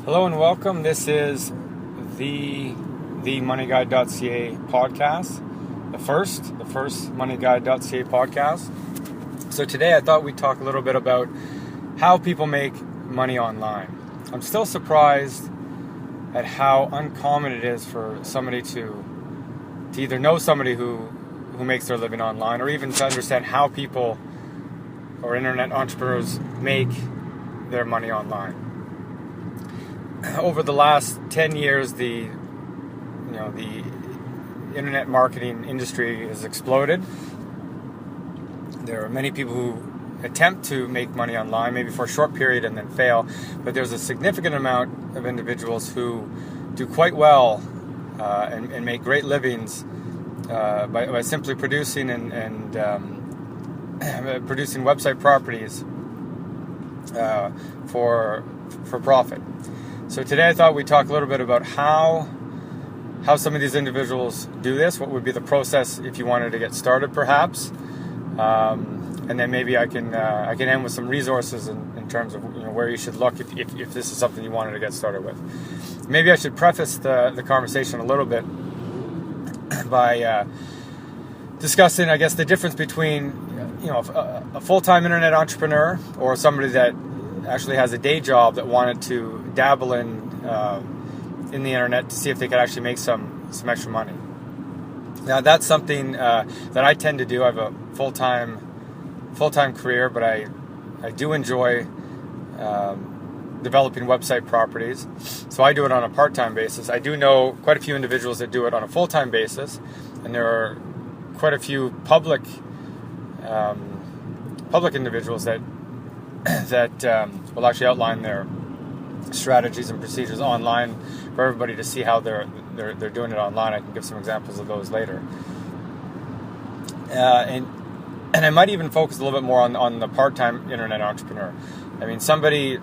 Hello and welcome. This is the TheMoneyGuide.ca podcast, the first TheMoneyGuide.ca podcast. So today I thought we'd talk a little bit about how people make money online. I'm still surprised at how uncommon it is for somebody to either know somebody who makes their living online, or even to understand how people or internet entrepreneurs make their money online. Over the last 10 years, the internet marketing industry has exploded. There are many people who attempt to make money online, maybe for a short period and then fail, but there's a significant amount of individuals who do quite well and make great livings by simply producing and producing website properties for profit. So today I thought we'd talk a little bit about how some of these individuals do this, what would be the process if you wanted to get started perhaps, and then maybe I can end with some resources in terms of where you should look if this is something you wanted to get started with. Maybe I should preface the conversation a little bit by discussing, I guess, the difference between a full-time internet entrepreneur or somebody that actually has a day job that wanted to dabble in the internet to see if they could actually make some extra money. Now that's something that I tend to do. I have a full-time career, but I do enjoy developing website properties, so I do it on a part-time basis. I do know quite a few individuals that do it on a full-time basis, and there are quite a few public individuals that will actually outline their strategies and procedures online for everybody to see how they're doing it online. I can give some examples of those later. And I might even focus a little bit more on the part-time internet entrepreneur. I mean, somebody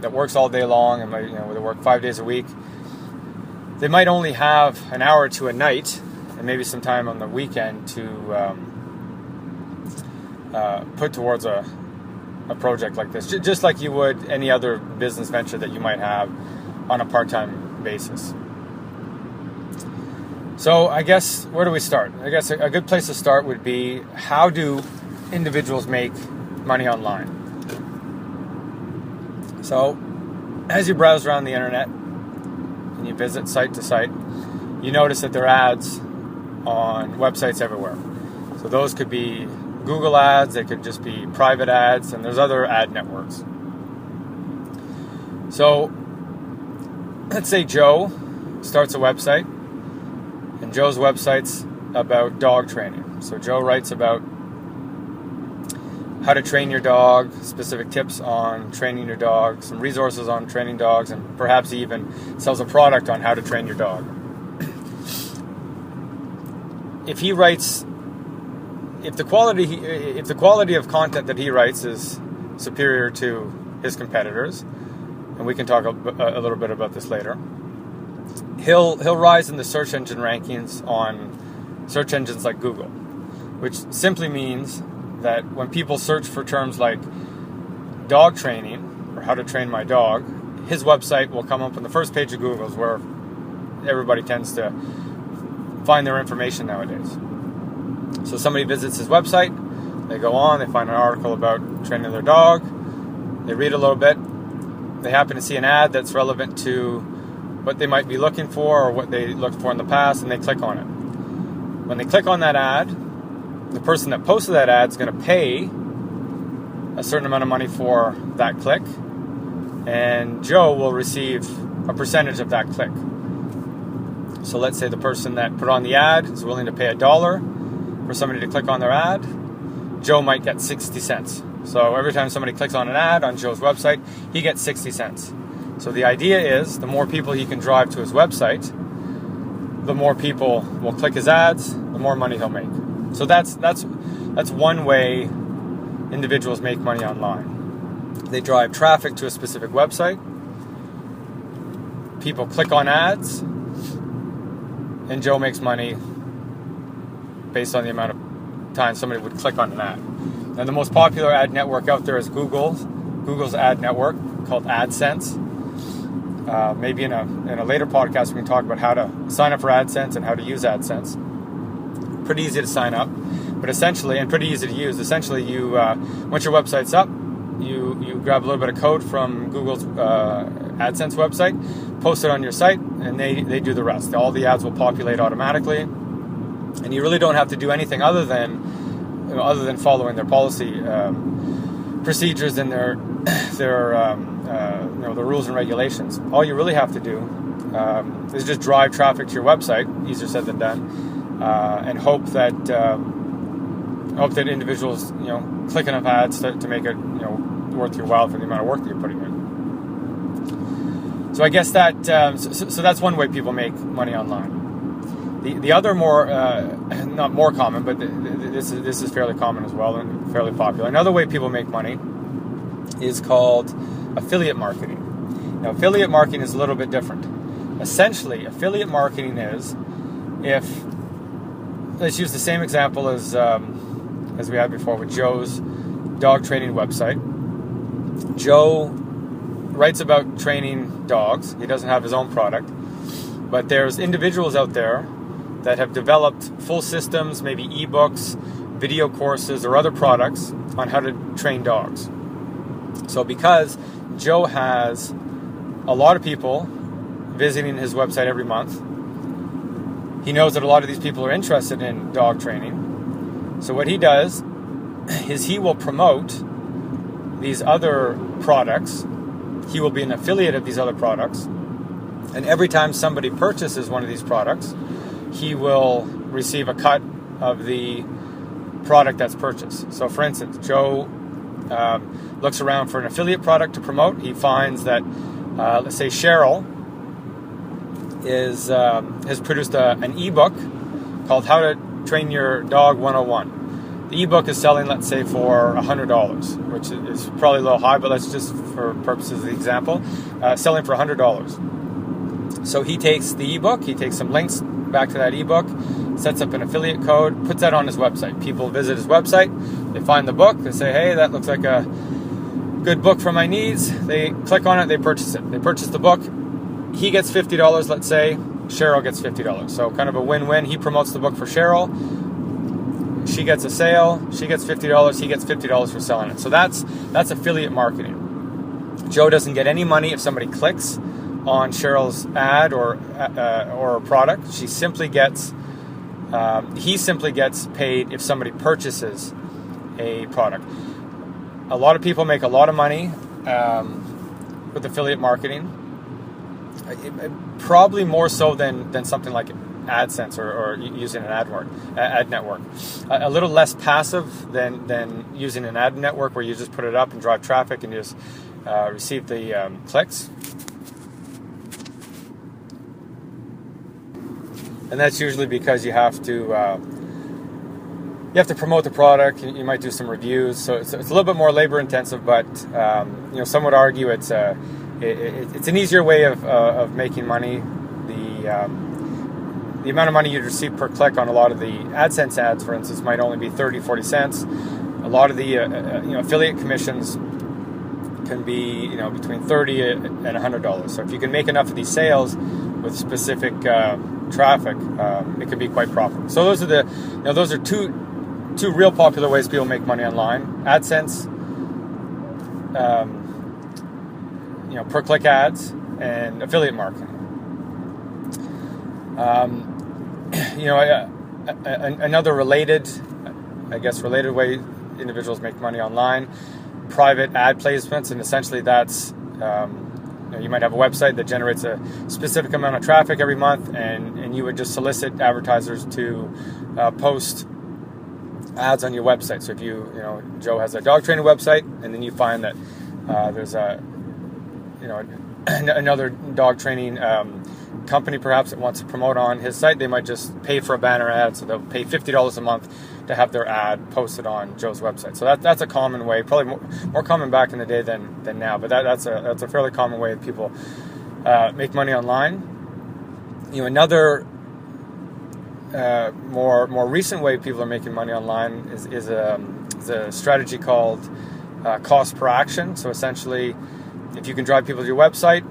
that works all day long and they work 5 days a week, they might only have an hour or two a night and maybe some time on the weekend to put towards a project like this, just like you would any other business venture that you might have on a part-time basis. So I guess, where do we start? I guess a good place to start would be, how do individuals make money online? So as you browse around the internet and you visit site to site, you notice that there are ads on websites everywhere. So those could be Google ads, they could just be private ads, and there's other ad networks. So let's say Joe starts a website, and Joe's website's about dog training. So Joe writes about how to train your dog, specific tips on training your dog, some resources on training dogs, and perhaps he even sells a product on how to train your dog. If the quality of content that he writes is superior to his competitors, and we can talk a little bit about this later, he'll rise in the search engine rankings on search engines like Google, which simply means that when people search for terms like dog training or how to train my dog, his website will come up on the first page of Google's, where everybody tends to find their information nowadays. So somebody visits his website, they go on, they find an article about training their dog, they read a little bit, they happen to see an ad that's relevant to what they might be looking for or what they looked for in the past, and they click on it. When they click on that ad, the person that posted that ad is going to pay a certain amount of money for that click, and Joe will receive a percentage of that click. So let's say the person that put on the ad is willing to pay $1 for somebody to click on their ad. Joe might get 60 cents. So every time somebody clicks on an ad on Joe's website, he gets 60 cents. So the idea is, the more people he can drive to his website, the more people will click his ads, the more money he'll make. So that's one way individuals make money online. They drive traffic to a specific website, people click on ads, and Joe makes money based on the amount of time somebody would click on an ad. And the most popular ad network out there is Google's ad network, called AdSense. maybe in a later podcast, we can talk about how to sign up for AdSense and how to use AdSense. Pretty easy to sign up, but essentially, and pretty easy to use. Essentially, you once your website's up, you grab a little bit of code from Google's AdSense website, post it on your site, and they do the rest. All the ads will populate automatically, and you really don't have to do anything other than following their policy procedures and their the rules and regulations. All you really have to do is just drive traffic to your website. Easier said than done, and hope that individuals click enough ads to make it worth your while for the amount of work that you're putting in. So I guess that so that's one way people make money online. The other more not more common, but this is fairly common as well and fairly popular. Another way people make money is called affiliate marketing. Now, affiliate marketing is a little bit different. Essentially, affiliate marketing is let's use the same example as we had before with Joe's dog training website. Joe writes about training dogs. He doesn't have his own product, but there's individuals out there that have developed full systems, maybe ebooks, video courses, or other products on how to train dogs. So because Joe has a lot of people visiting his website every month, he knows that a lot of these people are interested in dog training. So what he does is he will promote these other products. He will be an affiliate of these other products. And every time somebody purchases one of these products, he will receive a cut of the product that's purchased. So for instance, Joe looks around for an affiliate product to promote. He finds that, let's say Cheryl has produced an ebook called How to Train Your Dog 101. The ebook is selling, let's say, for $100, which is probably a little high, but let's just, for purposes of the example, selling for $100. So he takes the ebook, he takes some links back to that ebook, sets up an affiliate code, puts that on his website. People visit his website, they find the book, they say, hey, that looks like a good book for my needs. They click on it, they purchase it. They purchase the book, he gets $50, let's say, Cheryl gets $50. So kind of a win-win. He promotes the book for Cheryl, she gets a sale, she gets $50, he gets $50 for selling it. So that's affiliate marketing. Joe doesn't get any money if somebody clicks on Cheryl's ad or a product. He simply gets paid if somebody purchases a product. A lot of people make a lot of money with affiliate marketing. Probably more so than something like AdSense or using an ad network. A little less passive than using an ad network where you just put it up and drive traffic and you just receive the clicks. And that's usually because you have to promote the product. You might do some reviews, so it's a little bit more labor intensive. But some would argue it's an easier way of making money. The amount of money you'd receive per click on a lot of the AdSense ads, for instance, might only be 30-40 cents. A lot of the affiliate commissions can be between $30 and $100. So if you can make enough of these sales with specific traffic, it can be quite profitable. So those are two real popular ways people make money online: AdSense, per click ads, and affiliate marketing. Another related way individuals make money online: private ad placements, and essentially that's you might have a website that generates a specific amount of traffic every month, and you would just solicit advertisers to post ads on your website. So if Joe has a dog training website, and then you find that there's another dog training company perhaps that wants to promote on his site, they might just pay for a banner ad. So they'll pay $50 a month to have their ad posted on Joe's website. So that's a common way, probably more common back in the day than now, but that's a fairly common way that people make money online. Another more recent way people are making money online is a strategy called cost per action. So essentially, if you can drive people to your website,